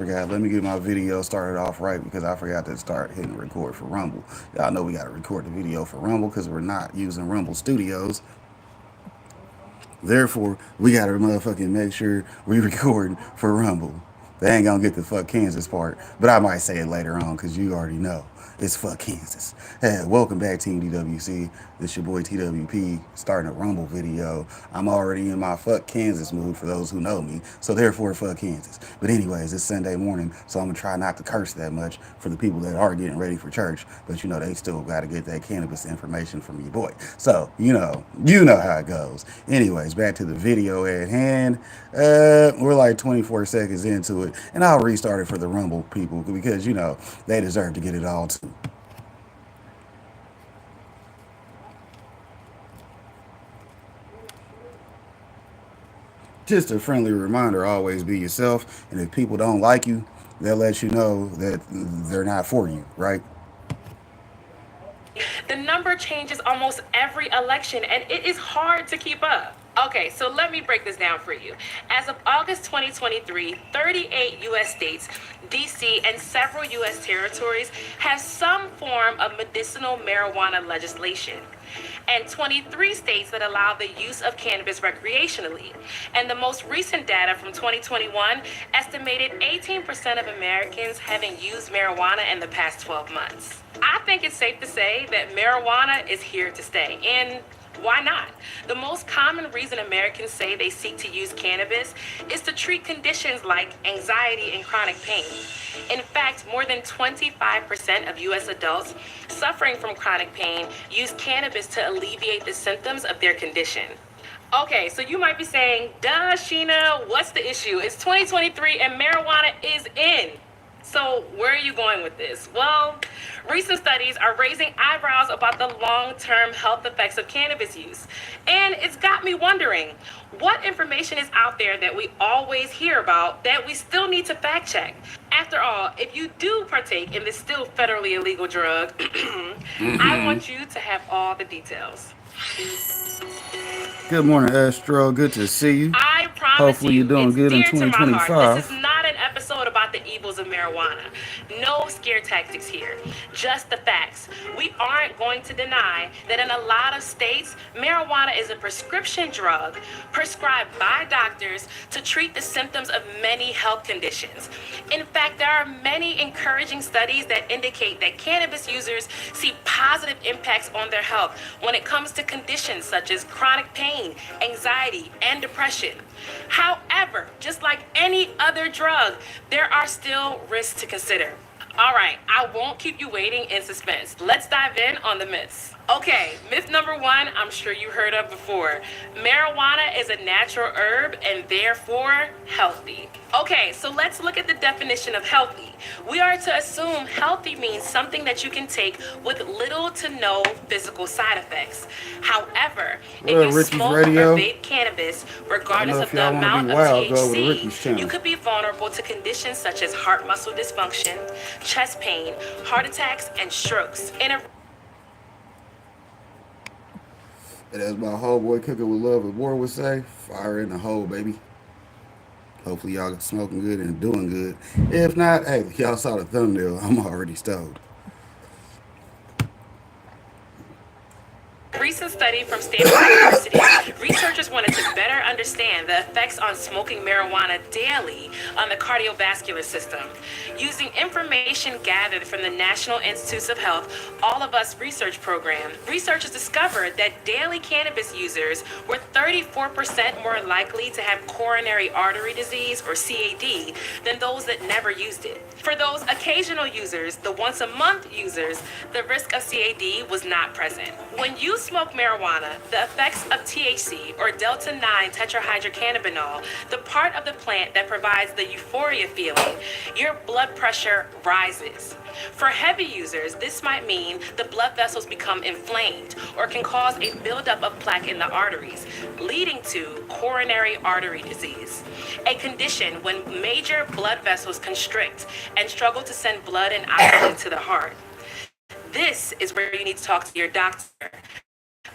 forgot. Let me get my video started off right because I forgot to start hitting record for Rumble. Y'all know we got to record the video for Rumble because we're not using Rumble Studios. Therefore, we got to motherfucking make sure we record for Rumble. They ain't gonna get the fuck Kansas part, but I might say it later on because you already know it's fuck Kansas. Hey, welcome back, Team DWC. This your boy TWP starting a Rumble video. I'm already in my fuck Kansas mood for those who know me, so therefore fuck Kansas. But anyways, it's Sunday morning, so I'm gonna try not to curse that much for the people that are getting ready for church. But you know they still got to get that cannabis information from your boy. So you know how it goes. Anyways, back to the video at hand. We're like 24 seconds into it, and I'll restart it for the Rumble people because they deserve to get it all too. Just a friendly reminder: always be yourself, and if people don't like you, they'll let you know that they're not for you, right? The number changes almost every election, and it is hard to keep up. Okay, so let me break this down for you. As of August 2023, 38 U.S. states, D.C., and several U.S. territories have some form of medicinal marijuana legislation, and 23 states that allow the use of cannabis recreationally. And the most recent data from 2021 estimated 18% of Americans having used marijuana in the past 12 months. I think it's safe to say that marijuana is here to stay, and why not? The most common reason Americans say they seek to use cannabis is to treat conditions like anxiety and chronic pain. In fact, more than 25% of U.S. adults suffering from chronic pain use cannabis to alleviate the symptoms of their condition. Okay, so you might be saying, duh, Sheena, what's the issue? It's 2023 and marijuana is in. So where are you going with this? Well, recent studies are raising eyebrows about the long-term health effects of cannabis use. And it's got me wondering, what information is out there that we always hear about that we still need to fact check? After all, if you do partake in this still federally illegal drug, I want you to have all the details. Good morning, Astro. Good to see you. I promise Hopefully, you're you, doing it's good in dear to my heart. This is 2025. not an episode about the evils of marijuana. No scare tactics here, just the facts. We aren't going to deny that in a lot of states, marijuana is a prescription drug prescribed by doctors to treat the symptoms of many health conditions. In fact, there are many encouraging studies that indicate that cannabis users see positive impacts on their health when it comes to conditions such as chronic pain, anxiety, and depression. However, just like any other drug, there are still risks to consider. All right, I won't keep you waiting in suspense. Let's dive in on the myths. Okay, myth number one, I'm sure you heard of before. Marijuana is a natural herb and therefore healthy. Okay, so let's look at the definition of healthy. We are to assume healthy means something that you can take with little to no physical side effects. However, if you Ricky's smoke or Radio. vape cannabis, I regardless know of if the y'all want to amount be of wild, go over to THC, Ricky's you channel. could be vulnerable to conditions such as heart muscle dysfunction, chest pain, heart attacks, and strokes. In a And as my homeboy Cooking with Love and War would say, fire in the hole, baby. Hopefully, y'all smoking good and doing good. If not, hey, y'all saw the thumbnail. I'm already stoned. recent study from Stanford University, researchers wanted to better understand the effects on smoking marijuana daily on the cardiovascular system. Using information gathered from the National Institutes of Health All of Us research program, researchers discovered that daily cannabis users were 34% more likely to have coronary artery disease, or CAD, than those that never used it. For those occasional users, the once a month users, the risk of CAD was not present. When you smoke marijuana, the effects of THC, or delta 9 tetrahydrocannabinol, the part of the plant that provides the euphoria feeling, your blood pressure rises. For heavy users, this might mean the blood vessels become inflamed or can cause a buildup of plaque in the arteries, leading to coronary artery disease, a condition when major blood vessels constrict and struggle to send blood and oxygen to the heart. This is where you need to talk to your doctor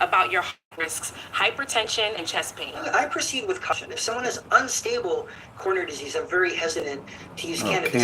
about your heart risks hypertension and chest pain. I proceed with caution. If someone has unstable coronary disease, I'm very hesitant to use cannabis.